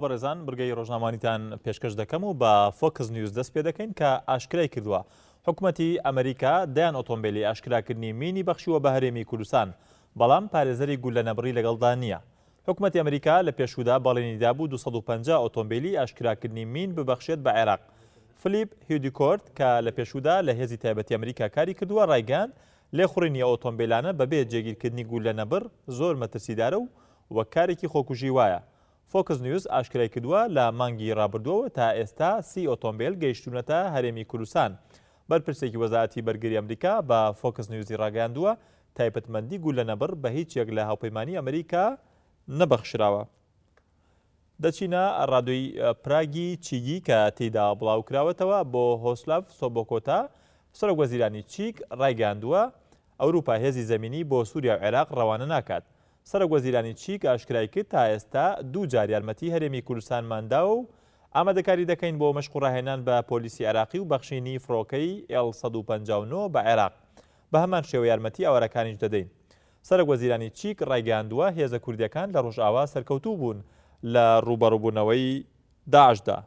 بەڕێزان برگەی ڕۆژنامەوانیتان پێشکەش دەکەم و بە فۆکس نیوز دەست پێ دەکەین کە ئاشکرای کردووە حکوومەتی ئەمریکا دەیان ئۆتۆمبیلی ئاشکراکردنی مینی بەخشیوە بە هەرێمی کوردستان بەڵام پارێزەری گولەنەبڕی لەگەڵدا نییە. حکوومەتی ئەمریکا لە پێشودا بەڵێنیدا بوو 250 ئۆتۆمبیلی ئاشکراکردنی مین ببەخشێت بە عێراق. فلیپ هیودیکۆرت کە لە پێشودا لە هێزی تایبەتی ئەمریکا کاری کردووە ڕایگەاند لێخوڕینی ئۆتۆمبیلانە بەبێ جێگیرکردنی گولەنەبڕ زۆر مەترسیدارە و وەک کارێکی خۆکوژی وایە. فۆکس نیوز ئاشکرای کردووە لە مانگی ڕابردووە تا ئێستا 30 ئۆتۆمبیل گەیشتونەتە هەرێمی کوردستان. بەرپرسێکی وەزارەتی بەرگری ئەمریکا بە فۆکس نیوزی ڕاگەاندووە تایبەتمەندی گولەنەبڕ بە هیچ یەک لە هاوپەیمانی ئەمریکا نەبەخشراوە. دەچینە ڕادۆی پراگی چیگی کە تێیدا بڵاوکراوەتەوە بۆ هۆسلاف سۆبۆکۆتا سەرۆکوەزیرانی چیک ڕایگەاندووە ئەوروپا هێزی زەمینی بۆ سووریا و عێراق ڕەوانە ناکات. سەرۆکوەزیرانی چیک ئاشکرای کرد تا ئێستا 2 جار یارمەتی هەرێمی کوردستانماندا و ئامادەکاری دەکەین بۆ مەشق و ڕاهێنان بە پۆلیسی عێراقی و بەخشینی فڕۆکەی L159 بە عێراق. بە هەمان شێوە یارمەتی ئاوارەکانیش دەدەین. سەرۆکوەزیرانی چیک ڕایگەاندووە هێزە کوردیەکان لە ڕۆژئاوا سەرکەوتوو بوون لە ڕوبەڕووبوونەوەی داعشدا.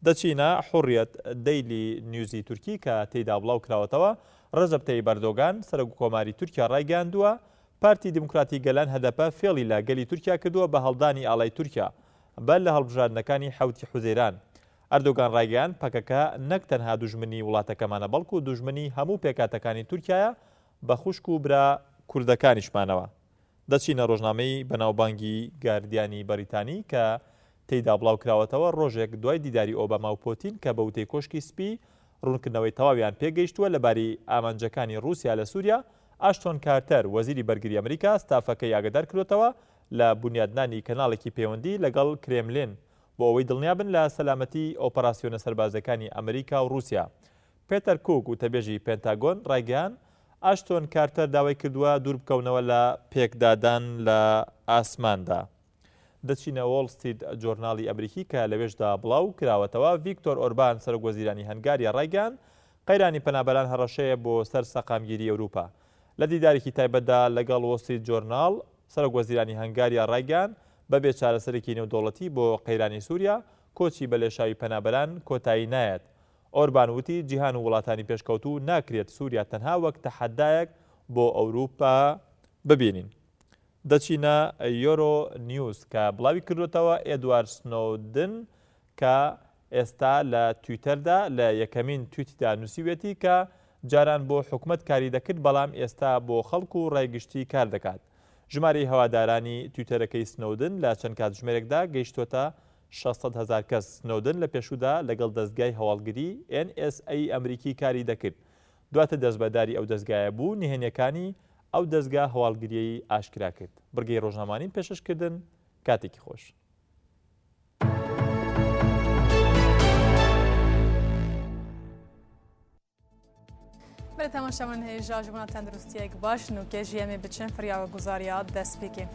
دەچینە حوڕیەت دەیلی نیوزی تورکی کە تێیدا بڵاوکراوەتەوە ڕەجەب تەیب ئەردۆغان سەرۆک کۆماری تورکیا ڕایگەاندووە پارتی دموکراتی گەلان هەدەپە فێڵی لە گەلی تورکیا کردووە بە هەڵدانی ئاڵای تورکیا بەر لە هەڵبژاردنەکانی حوتی حوزەیران. ئەردۆغان ڕایگەیاند پەکەکە نەک تەنها دوژمنی وڵاتەکەمانە بەڵکو دوژمنی هەموو پێکاتەکانی تورکیایە بە خوشک و برا کوردەکانیشمانەوە. دەچینە ڕۆژنامەی بەناوبانگی گاردیانی بەریتانی کە تێیدا بڵاوکراوەتەوە ڕۆژێک دوای دیداری ئۆباما و پۆتین کە بە وتەی کۆشکی سپی ڕوونکردنەوەی تەواویان پێگەیشتووە لەباری ئامانجەکانی رووسیا لە سووریا. ئاشتۆن کارتەر وەزیری بەرگری ئەمریکا ستافەکەی ئاگادار کردوێتەوە لە بنیادنانی کەناڵێکی پەیوەندی لەگەڵ کرێملین بۆ ئەوەی دڵنیابن لە سەلامەتی ئۆپەراسیۆنە سەربازەکانی ئەمریکا و رووسیا. پێتەر کوک وتەبێژی پێنتاگۆن ڕایگەیاند ئاشتۆن کارتەر داوای کردووە دوور بکەونەوە لە پێکدادان لە ئاسماندا. دەچینە وۆڵ ستریت جۆرناڵی ئەمریکی کە لەوێشدا بڵاو کراوەتەوە ڤیکتۆر ئۆربان سەرۆکوەزیرانی هەنگاریا ڕایگەاند قەیرانی پەنابەران هەڕەشەیە بۆ سەر سەقامگیری ئەوروپا. لە دیدارێکی تایبەتدا لەگەڵ وۆڵ ستریت جۆرناڵ سەرۆکوەزیرانی هەنگاریا ڕایگەاند بەبێ چارەسەرێکی نێودەوڵەتی بۆ قەیرانی سووریا کۆچی بە لێشاوی پەنابەران کۆتایی نایەت. ئۆربان وتی جیهان و وڵاتانی پێشکەوتوو ناکرێت سووریا تەنها وەک تەحەدایەک بۆ ئەوروپا ببینین. دەچینە یۆرۆ نیوز کە بڵاوی کردوێتەوە ئێدوارد سنۆودن کە ئێستا لە تویتەردا لە یەکەمین تویتیدا نووسیوێتی کە جاران بۆ حکومەت کاری دەکرد بەڵام ئێستا بۆ خەڵک و ڕێگشتی کار دەکات. ژمارەی هەوادارانی تویتەرەکەی سنۆودن لە چەند کاتژمێرێکدا گەیشتوتە 600,000 کەس. سنۆودن لە پێشودا لەگەڵ دەستگای هەواڵگری NSA ئەمریکی کاری دەکرد. دواتە دەستبەرداری ئەو دەستگایە بوو نهێنیەکانی ئەو دەستگا هەواڵگریەی ئاشکرا کرد. بڕگەی ڕۆژنامەوانی پێشکردن کاتێکی خۆش. برای تماشامان هیجا جمعه تندرستیک باش نوکه جیمی بچن فریاو گزاریات دست بگیم.